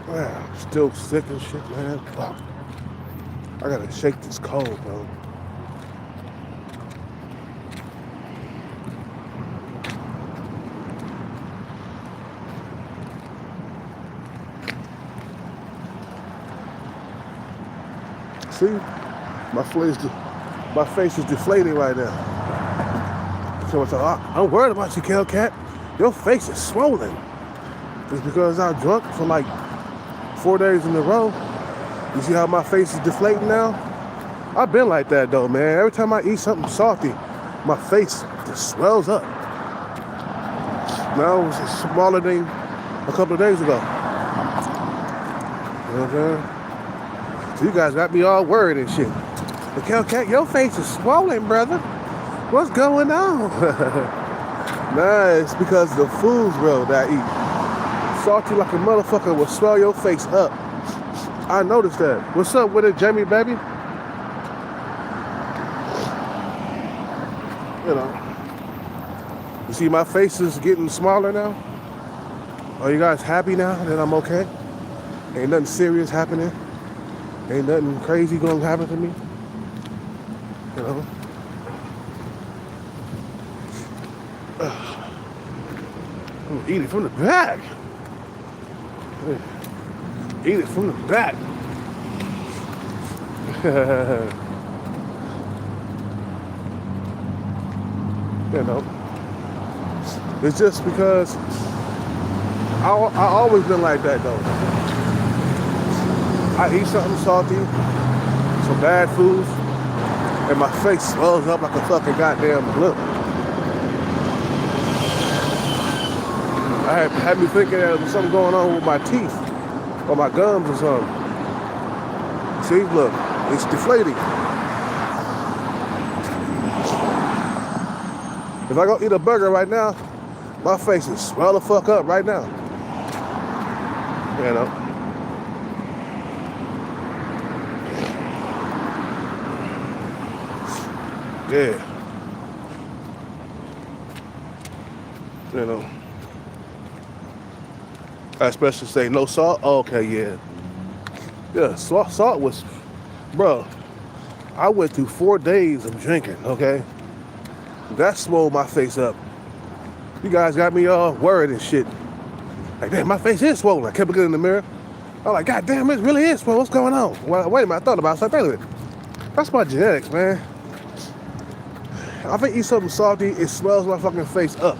Man, I'm still sick and shit, man. Fuck. I gotta shake this cold, bro. See, my face is deflating right now. So I'm worried about you, Hellcat. Your face is swollen. It's because I was drunk for like 4 days in a row. You see how my face is deflating now? I've been like that though, man. Every time I eat something salty, my face just swells up. Now it's smaller than a couple of days ago. You know what I'm saying? So you guys got me all worried and shit. But Hellcat, your face is swollen, brother. What's going on? Nah, it's because of the foods, bro, that I eat. Salty like a motherfucker will swell your face up. I noticed that. What's up with it, Jamie, baby? You know. You see my face is getting smaller now? Are you guys happy now that I'm okay? Ain't nothing serious happening. Ain't nothing crazy gonna happen to me. You know? I'm gonna eat it from the back. Eat it from the back. You know. It's just because I always been like that though. I eat something salty, some bad foods, and my face swells up like a fucking goddamn balloon. I had me thinking there was something going on with my teeth or my gums or something. See, look, it's deflating. If I go eat a burger right now, my face is swell the fuck up right now. You know. Yeah. You know. I especially say no salt. Oh, okay, yeah. Yeah, salt was, bro. I went through 4 days of drinking, okay? That swole my face up. You guys got me all worried and shit. Like, damn, my face is swollen. I kept looking in the mirror. I'm like, God damn, it really is swollen. What's going on? Well, wait a minute, I thought about it. So I think that's my genetics, man. If I eat something salty, it swells my fucking face up.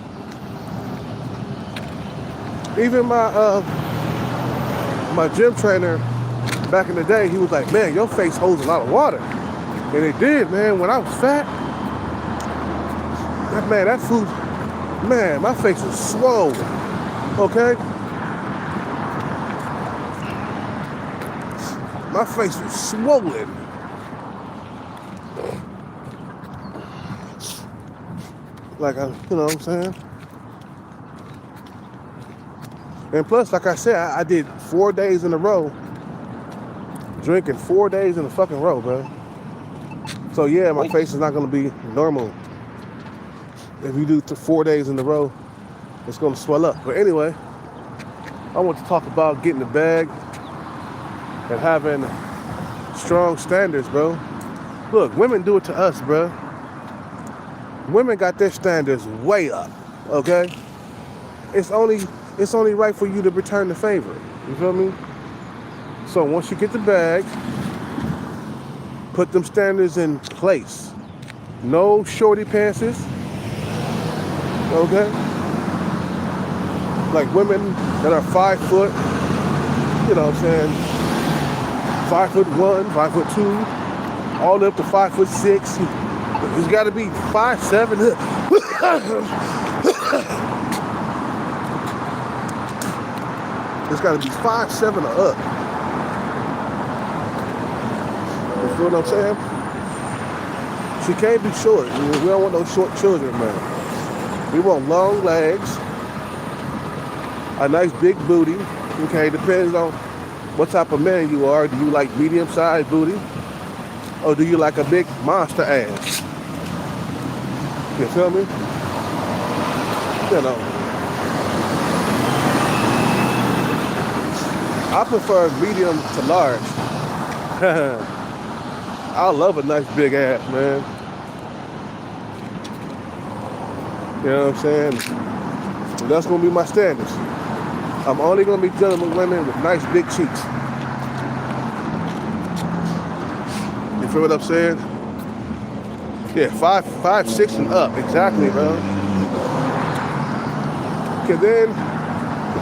Even my gym trainer back in the day, he was like, man, your face holds a lot of water. And it did, man. When I was fat, that food, man, my face was swollen. Okay? My face was swollen. Like, you know what I'm saying? And plus, like I said, I did 4 days in a row, drinking 4 days in a fucking row, bro. So yeah, my face is not gonna be normal. If you do 4 days in a row, it's gonna swell up. But anyway, I want to talk about getting the bag and having strong standards, bro. Look, women do it to us, bro. Women got their standards way up, okay? It's only right for you to return the favor. You feel me? So once you get the bag, put them standards in place. No shorty pantses. Okay? Like women that are 5 foot, you know what I'm saying? 5'1", 5'2", all the way up to 5'6". It's gotta be 5'7". It's gotta be 5'7" or up. You feel what I'm saying? She can't be short. We don't want no short children, man. We want long legs, a nice big booty. Okay, depends on what type of man you are. Do you like medium-sized booty? Or do you like a big monster ass? You feel me? You know, I prefer medium to large. I love a nice big ass, man. You know what I'm saying? So that's gonna be my standards. I'm only gonna be dealing with women with nice big cheeks. You feel what I'm saying? Yeah, 5'6" and up, exactly, bro. Cause then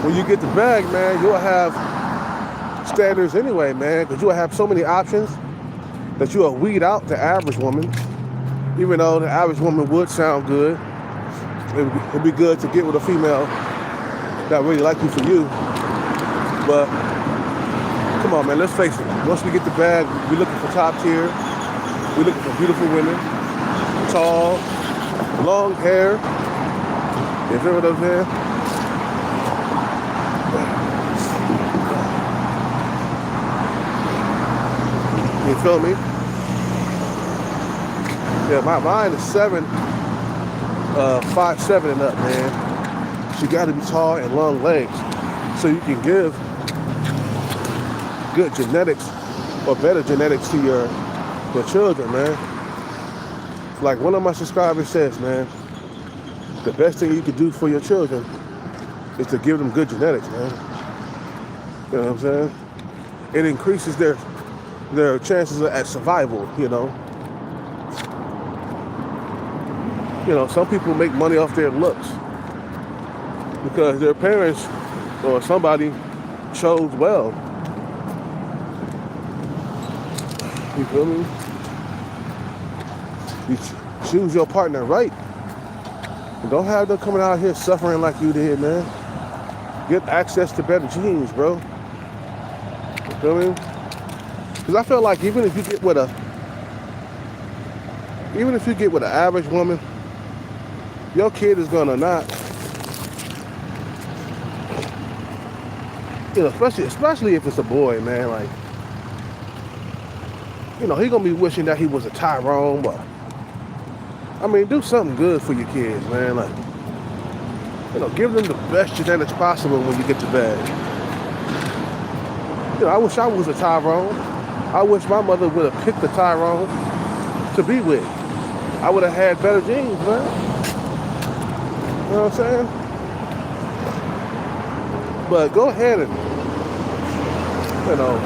when you get the bag, man, you'll have standards anyway, man, because you'll have so many options that you'll weed out the average woman. Even though the average woman would sound good, it'd be good to get with a female that really like you for you. But come on, man, let's face it. Once we get the bag, we're looking for top tier. We're looking for beautiful women, tall, long hair. You feel what I'm saying? You feel me? Yeah, mine is 5'7" and up, man. She got to be tall and long legs, so you can give good genetics or better genetics to your children, man. Like one of my subscribers says, man, the best thing you can do for your children is to give them good genetics, man. You know what I'm saying? It increases their chances at survival, you know. You know, some people make money off their looks because their parents or somebody chose well. You feel me? You choose your partner right. Don't have them coming out here suffering like you did, man. Get access to better genes, bro. You feel me? Because I feel like even if you get with an average woman, your kid is gonna not, you know, especially if it's a boy, man. Like, you know, he gonna be wishing that he was a Tyrone, but I mean, do something good for your kids, man. Like, you know, give them the best genetics possible when you get the bag. You know, I wish I was a Tyrone. I wish my mother would have picked the Tyrone to be with. I would have had better genes, man. You know what I'm saying? But go ahead and, you know,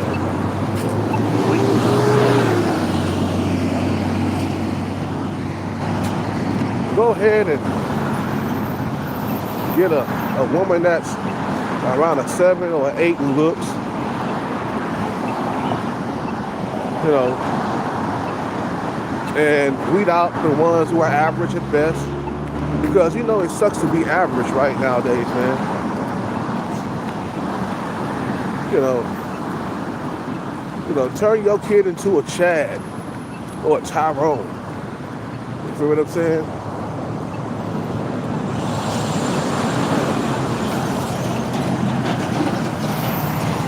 go ahead and get a woman that's around a 7 or an 8 in looks. You know, and weed out the ones who are average at best. Because, you know, it sucks to be average right nowadays, man. You know, turn your kid into a Chad or a Tyrone. You feel what I'm saying?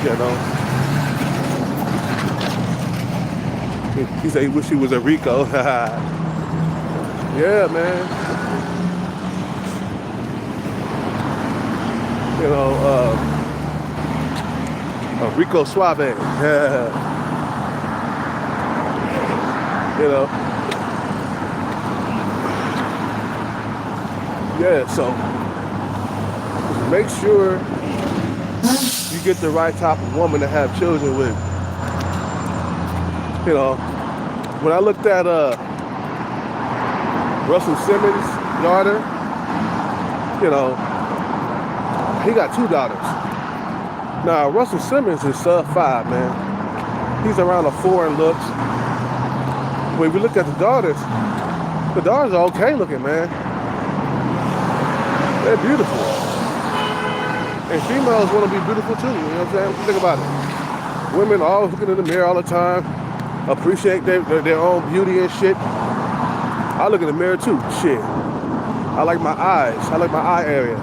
You know. He said he wish he was a Rico. Yeah, man. You know, a Rico Suave. Yeah. You know. Yeah, so make sure you get the right type of woman to have children with. You know, when I looked at Russell Simmons' daughter, you know, he got 2 daughters. Now, Russell Simmons is sub-5, man. He's around a 4 in looks. When we look at the daughters are okay looking, man. They're beautiful. And females want to be beautiful too, you know what I'm saying? Think about it. Women are always looking in the mirror all the time, appreciate their own beauty and shit. I look in the mirror too, shit. I like my eyes, I like my eye area.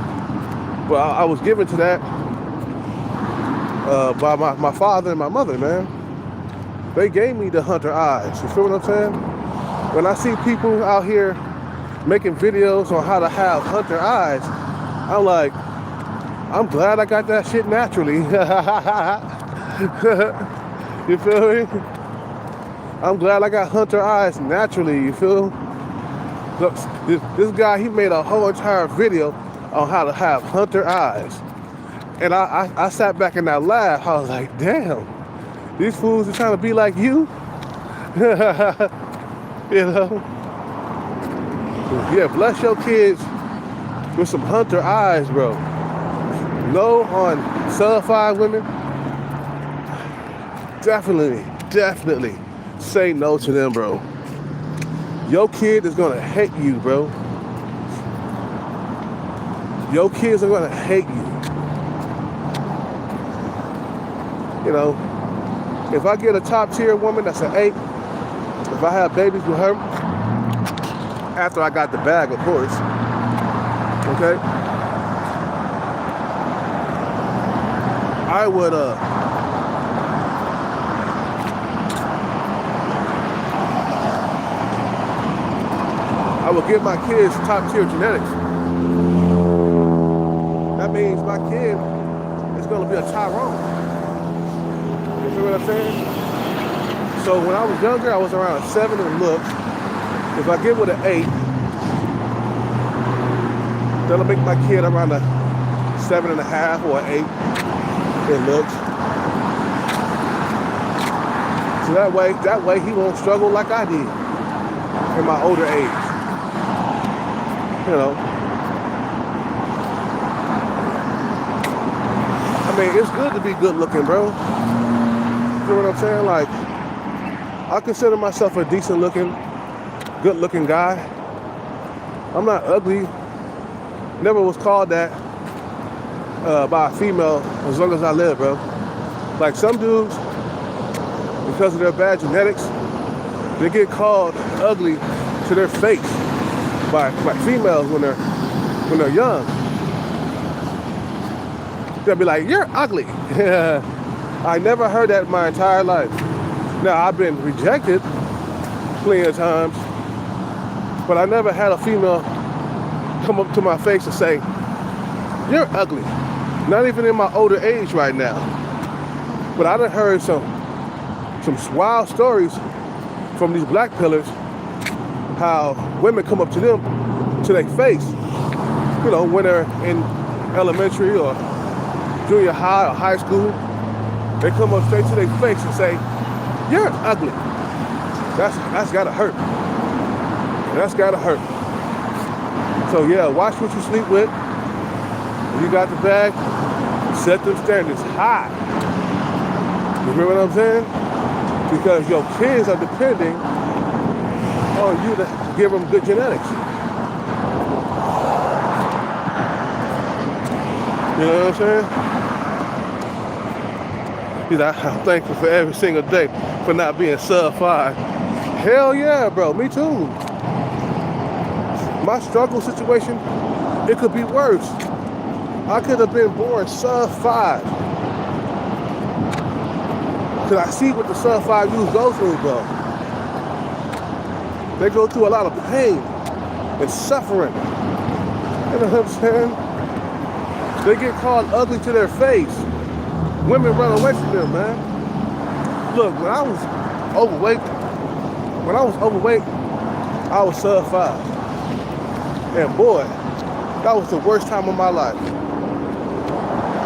But I was given to that by my father and my mother, man. They gave me the hunter eyes, you feel what I'm saying? When I see people out here making videos on how to have hunter eyes. I'm like, I'm glad I got that shit naturally. You feel me? I'm glad I got hunter eyes naturally, you feel? Look, this guy, he made a whole entire video on how to have hunter eyes. And I sat back and I laughed. I was like, damn, these fools are trying to be like you? You know? Yeah, bless your kids with some hunter eyes, bro. No on sub-5 women. Definitely say no to them, bro. Your kid is gonna hate you, bro. Your kids are gonna hate you. You know, if I get a top tier woman that's an 8, if I have babies with her, after I got the bag, of course, okay, I would give my kids top tier genetics. That means my kid is gonna be a Tyrone. You feel what I'm saying? So when I was younger, I was around a 7 in looks. If I get with an 8, that'll make my kid around a 7.5 or an 8 in looks. So that way he won't struggle like I did in my older age. You know. I mean, it's good to be good looking, bro. You know what I'm saying? Like, I consider myself a decent looking, good looking guy. I'm not ugly. Never was called that by a female as long as I live, bro. Like some dudes, because of their bad genetics, they get called ugly to their face by females when they're young. They'll be like, "You're ugly." I never heard that in my entire life. Now, I've been rejected plenty of times, but I never had a female come up to my face and say, "You're ugly." Not even in my older age right now. But I done heard some wild stories from these black pillars, how women come up to them, to their face, you know, when they're in elementary or junior high or high school. They come up straight to their face and say, "You're ugly." That's gotta hurt. That's gotta hurt. So yeah, watch what you sleep with. When you got the bag, set them standards high. You remember what I'm saying? Because your kids are depending on you to give them good genetics. You know what I'm saying? I'm thankful for every single day for not being sub-5. Hell yeah, bro, me too. My struggle situation, it could be worse. I could have been born sub-5. Because I see what the sub-5 youth go through, bro. They go through a lot of pain and suffering. You know what I'm saying? They get called ugly to their face. Women run away from them, man. Look, when I was overweight, I was sub-5. And boy, that was the worst time of my life.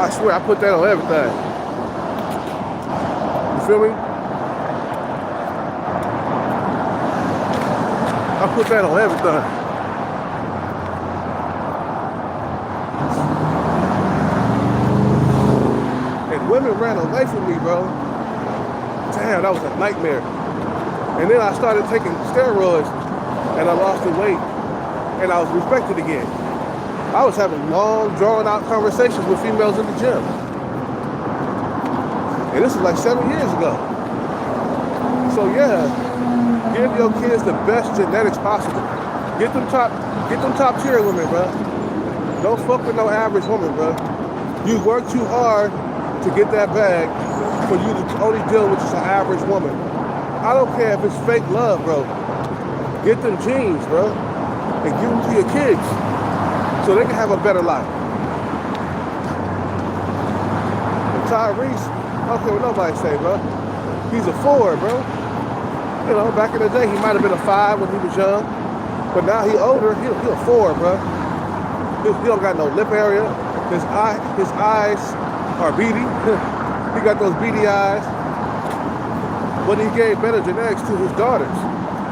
I swear, I put that on everything. You feel me? I put that on everything. Women ran away from me, bro. Damn, that was a nightmare. And then I started taking steroids and I lost the weight and I was respected again. I was having long, drawn-out conversations with females in the gym. And this was like 7 years ago. So yeah, give your kids the best genetics possible. Get them top tier women, bro. Don't fuck with no average woman, bro. You work too hard to get that bag for you to only deal with just an average woman. I don't care if it's fake love, bro. Get them jeans, bro. and give them to your kids so they can have a better life. And Tyrese, I don't care what nobody say, bro. He's a 4, bro. You know, back in the day, he might have been a 5 when he was young, but now he older, he a 4, bro. He don't got no lip area. His eyes are beady. He got those beady eyes. But he gave better genetics to his daughters.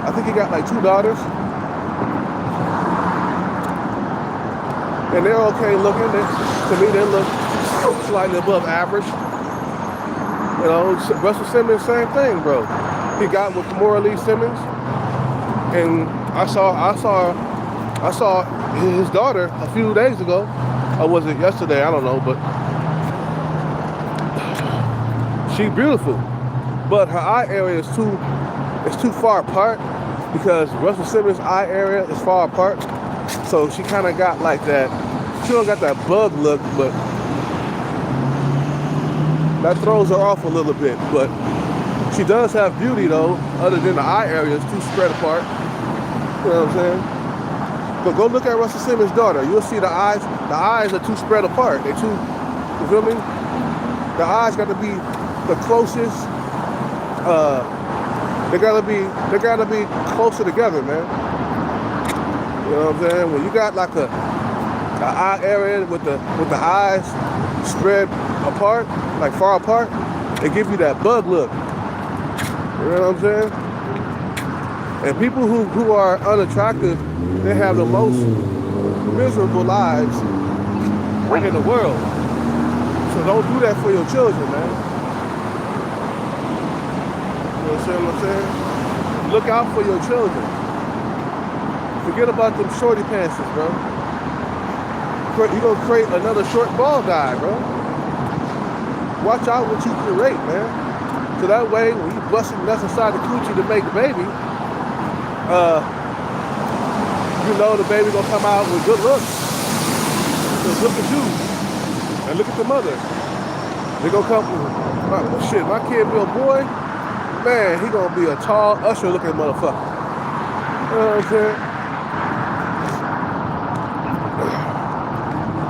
I think he got like 2 daughters. And they're okay looking. To me, they look slightly above average. You know, Russell Simmons, same thing, bro. He got with Kimora Lee Simmons. And I saw his daughter a few days ago. Or was it yesterday? I don't know, but she's beautiful. But her eye area is too far apart because Russell Simmons' eye area is far apart. So she kind of got like that. She don't got that bug look, but that throws her off a little bit. But she does have beauty though, other than the eye area is too spread apart. You know what I'm saying? But go look at Russell Simmons' daughter. You'll see the eyes. The eyes are too spread apart. They too. You feel me? The eyes got to be the closest. They gotta be closer together, man. You know what I'm saying? When you got like a eye area with the eyes spread apart, like far apart, they give you that bug look. You know what I'm saying? And people who are unattractive, they have the most miserable lives in the world. So don't do that for your children, man. You know what I'm saying? Look out for your children. Forget about them shorty pants, bro. You're gonna create another short ball guy, bro. Watch out what you create, man. So that way, when you busting nuts inside the coochie to make the baby, you know the baby gonna come out with good looks. Just look at you and look at the mother. They gonna come. Shit, my kid be a boy. Man, he gonna be a tall, usher-looking motherfucker. You know what I'm saying?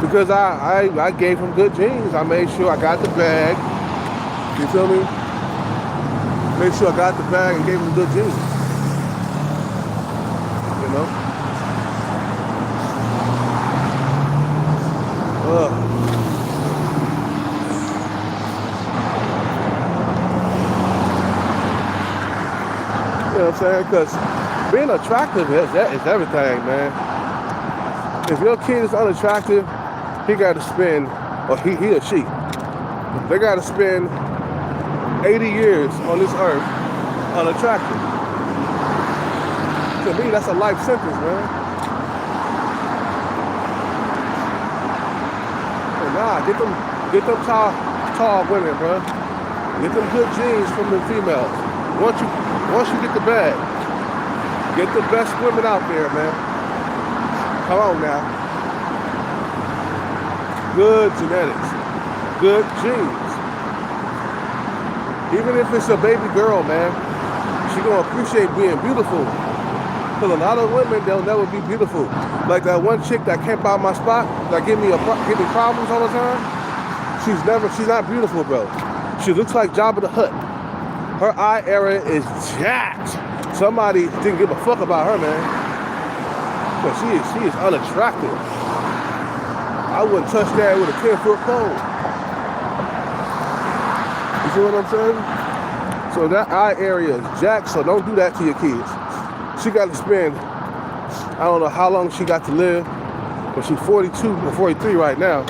Because I gave him good genes. I made sure I got the bag. You feel me? Made sure I got the bag and gave him good genes. You know? You know what I'm saying? Because being attractive is everything, man. If your kid is unattractive, he got to spend, or he or she, they got to spend 80 years on this earth unattractive. To me, that's a life sentence, man. And nah, get them tall women, bro. Get them good genes from the females. Once you get the bag, get the best women out there, man. Come on now. Good genetics, good genes. Even if it's a baby girl, man, she gonna appreciate being beautiful. Cause a lot of women, they'll never be beautiful. Like that one chick that camp out my spot, that give me problems all the time. She's not beautiful, bro. She looks like Jabba the Hutt. Her eye area is jacked. Somebody didn't give a fuck about her, man. But she is unattractive. I wouldn't touch that with a 10-foot pole. You see what I'm saying? So that eye area is jacked, so don't do that to your kids. She got to spend, I don't know how long she got to live, but she's 42 or 43 right now.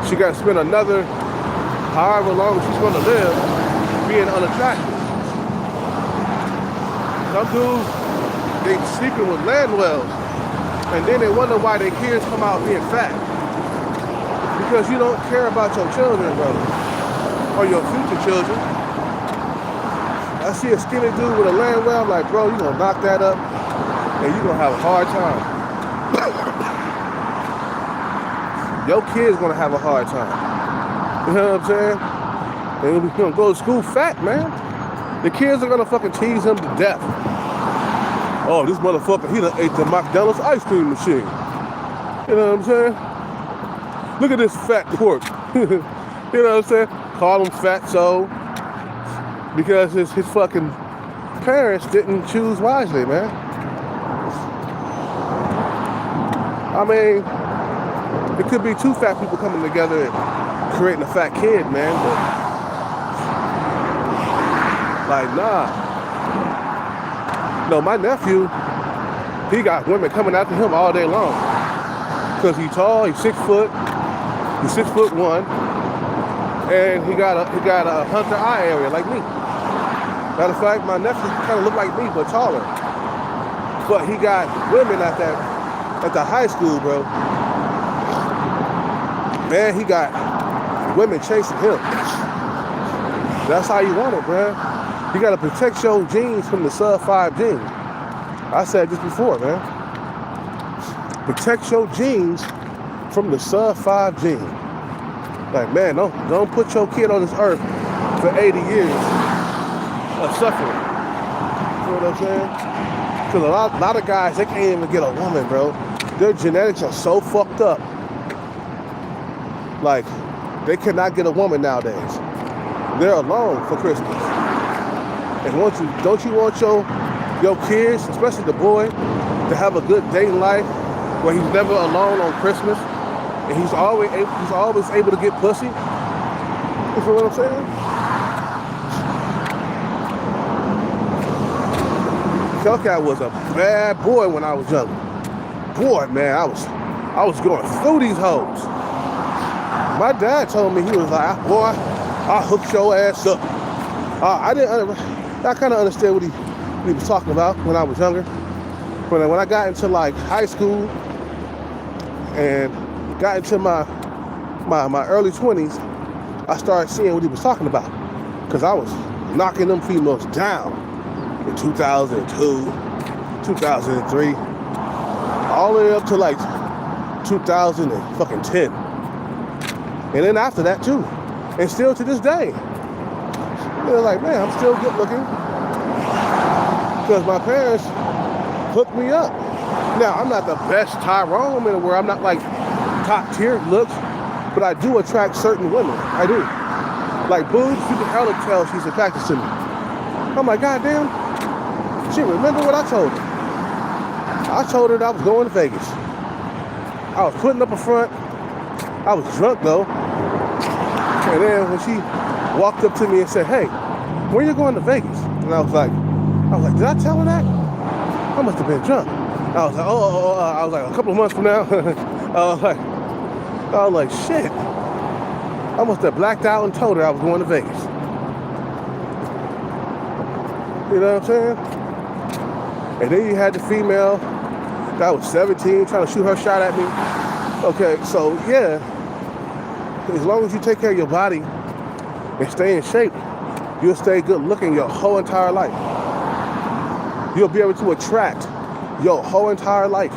She got to spend another, however long she's going to live, being unattractive. Some dudes, they sleeping with landwells, and then they wonder why their kids come out being fat. Because you don't care about your children, brother, or your future children. I see a skinny dude with a landwell, I'm like, bro, you gonna knock that up, and you gonna have a hard time. Your kid's gonna have a hard time. You know what I'm saying? They're gonna go to school fat, man. The kids are gonna fucking tease him to death. oh, this motherfucker, he done ate the McDonald's ice cream machine. You know what I'm saying? Look at this fat pork. You know what I'm saying? Call him fatso because his fucking parents didn't choose wisely, man. I mean, it could be two fat people coming together and creating a fat kid, man. But, like, nah. No, my nephew, he got women coming after him all day long. Because he's tall, he's 6 foot, he's 6'1", and he got a hunter eye area like me. Matter of fact, my nephew kind of look like me, but taller. But he got women at the high school, bro. Man, he got women chasing him. That's how you want it, bro. You gotta protect your genes from the sub 5 gene. I said this before, man. Protect your genes from the sub 5 gene. Like, man, don't put your kid on this earth for 80 years of suffering. You know what I'm saying? Because a lot of guys, they can't even get a woman, bro. Their genetics are so fucked up. Like, they cannot get a woman nowadays. They're alone for Christmas. And don't you want your kids, especially the boy, to have a good dating life where he's never alone on Christmas and he's always able to get pussy? You feel what I'm saying? Hellcat was a bad boy when I was younger. Boy, man, I was going through these hoes. My dad told me, he was like, boy, I'll hook your ass up. I kind of understood what he was talking about when I was younger. But when I got into like high school and got into my early 20s, I started seeing what he was talking about. Because I was knocking them females down in 2002, 2003, all the way up to like 2010. And then after that too. And still to this day. They're like, man, I'm still good looking. Because my parents hooked me up. Now, I'm not the best Tyrone in the world. I'm not like top tier looks. But I do attract certain women. I do. Like boobs, you can hella tell she's attracted to me. I'm like, goddamn. She remember what I told her. I told her that I was going to Vegas. I was putting up a front. I was drunk though. And then when she walked up to me and said, hey, when you going to Vegas? And I was like, did I tell her that? I must have been drunk. I was like, I was like, a couple of months from now. I was like, shit. I must have blacked out and told her I was going to Vegas. You know what I'm saying? And then you had the female that was 17 trying to shoot her shot at me. Okay, so yeah, as long as you take care of your body and stay in shape, you'll stay good looking your whole entire life. You'll be able to attract your whole entire life.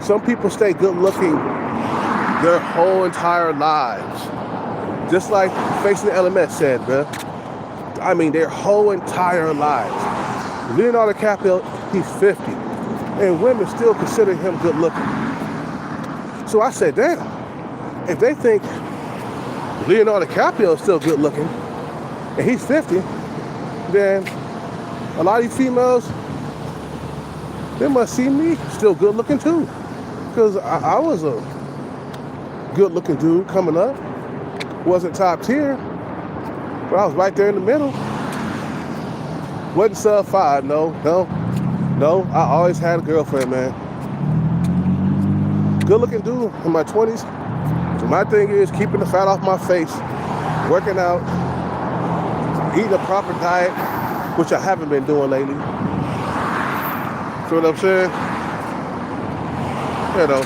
Some people stay good looking their whole entire lives. Just like Facing the Elements said, bro. I mean, their whole entire lives. Leonardo DiCaprio, he's 50. And women still consider him good looking. So I said, damn, if they think Leonardo DiCaprio is still good looking and he's 50, then a lot of these females, they must see me still good looking too. Because I was a good looking dude coming up. Wasn't top tier, but I was right there in the middle. Wasn't sub 5, no. I always had a girlfriend, man. Good looking dude in my 20s. So my thing is keeping the fat off my face, working out, eating a proper diet, which I haven't been doing lately. See what I'm saying? You know.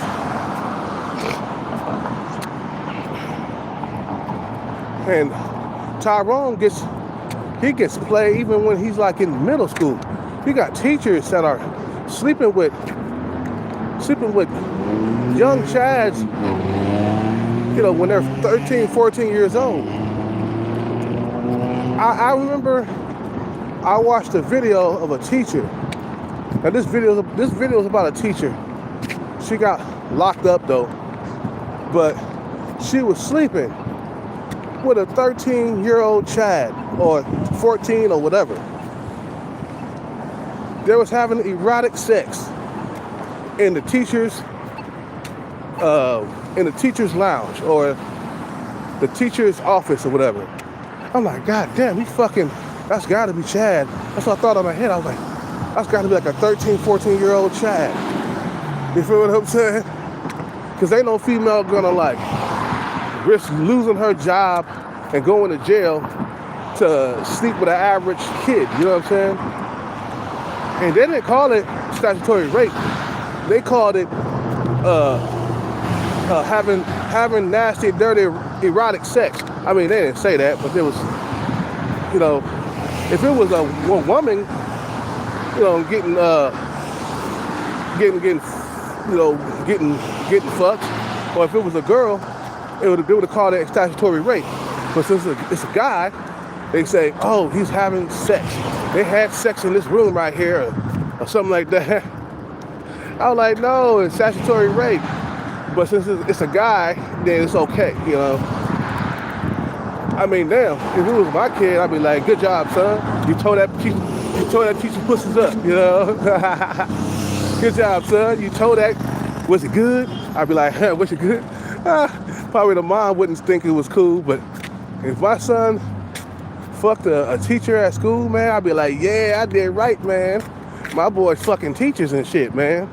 And Tyrone gets play even when he's like in middle school. He got teachers that are sleeping with young chads, you know, when they're 13, 14 years old. I remember I watched a video of a teacher. Now this video is about a teacher. She got locked up though, but she was sleeping with a 13-year-old Chad or 14 or whatever. They was having erotic sex in the teacher's lounge or the teacher's office or whatever. I'm like, God damn, that's gotta be Chad. That's what I thought in my head. I was like, that's gotta be like a 13, 14-year-old Chad. You feel what I'm saying? Because ain't no female gonna like risk losing her job and going to jail to sleep with an average kid, you know what I'm saying? And they didn't call it statutory rape. They called it having nasty, dirty, erotic sex. I mean, they didn't say that, but there was, you know, if it was a woman, you know, getting fucked, or if it was a girl, they would have called it statutory rape. But since it's a guy, they say, oh, he's having sex. They had sex in this room right here, or something like that. I was like, no, it's statutory rape. But since it's a guy, then it's okay, you know. I mean, damn, if it was my kid, I'd be like, good job, son. You told that teacher pussies up, you know. Good job, son. You told that, was it good? I'd be like, huh, was it good? Probably the mom wouldn't think it was cool, but if my son fucked a teacher at school, man, I'd be like, yeah, I did right, man. My boy's fucking teachers and shit, man.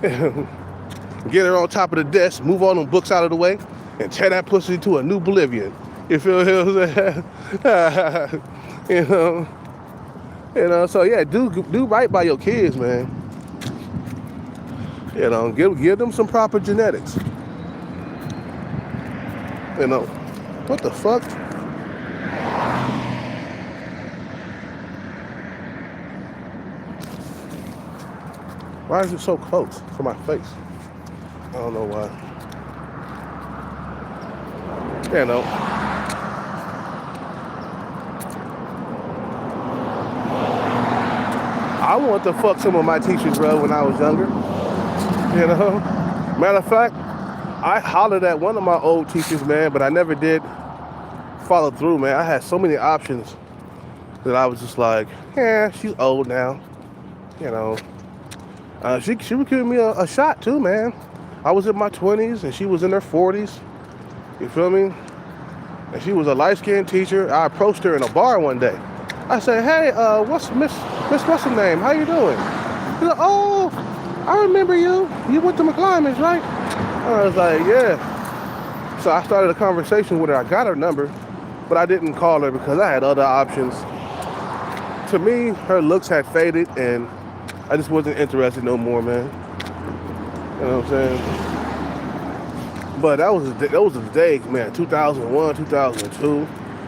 Get her on top of the desk, move all them books out of the way, and tear that pussy to a new Bolivian. You feel what I'm saying? You know, so yeah, do right by your kids, man. You know, give them some proper genetics. You know, what the fuck? Why is it so close to my face? I don't know why. You know. I wanted to fuck some of my teachers, bro, when I was younger. You know? Matter of fact, I hollered at one of my old teachers, man, but I never did follow through, man. I had so many options that I was just like, yeah, she's old now. You know. She was giving me a shot too, man. I was in my 20s and she was in her 40s. You feel me? And she was a light-skinned teacher. I approached her in a bar one day. I said, hey, what's what's her name? How you doing? She's like, oh, I remember you. You went to McClymonds, right? I was like, yeah. So I started a conversation with her. I got her number, but I didn't call her because I had other options. To me, her looks had faded and I just wasn't interested no more, man. You know what I'm saying? But those were the days, man. 2001, 2002,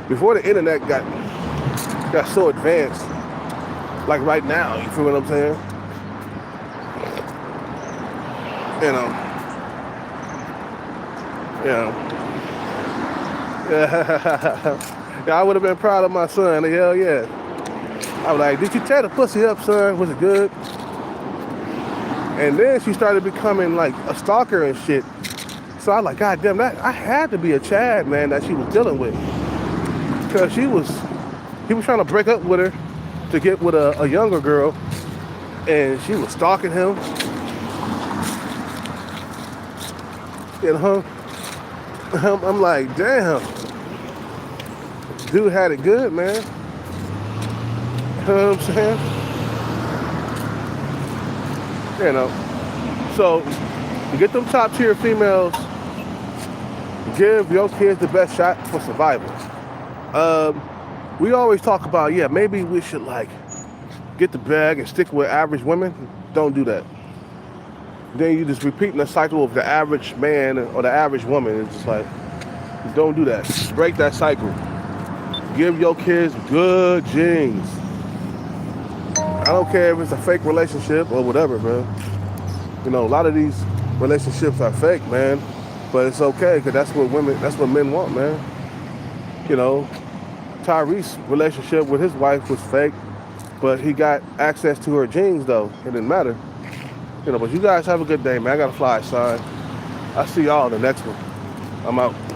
before the internet got so advanced, like right now. You feel what I'm saying? You know. Yeah, I would have been proud of my son. Hell yeah. I was like, did you tear the pussy up, son? Was it good? And then she started becoming like a stalker and shit. So I was like, God damn, that I had to be a Chad, man, that she was dealing with. Because he was trying to break up with her to get with a younger girl. And she was stalking him. You know? I'm like, damn. Dude had it good, man. You know what I'm saying? You know. So, get them top tier females. Give your kids the best shot for survival. We always talk about, yeah, maybe we should like get the bag and stick with average women. Don't do that. Then you just repeating the cycle of the average man or the average woman. It's just like, don't do that. Break that cycle. Give your kids good genes. I don't care if it's a fake relationship or whatever, man. You know, a lot of these relationships are fake, man. But it's okay, because that's what men want, man. You know, Tyrese's relationship with his wife was fake. But he got access to her jeans, though. It didn't matter. You know, but you guys have a good day, man. I got to fly, son. I'll see y'all in the next one. I'm out.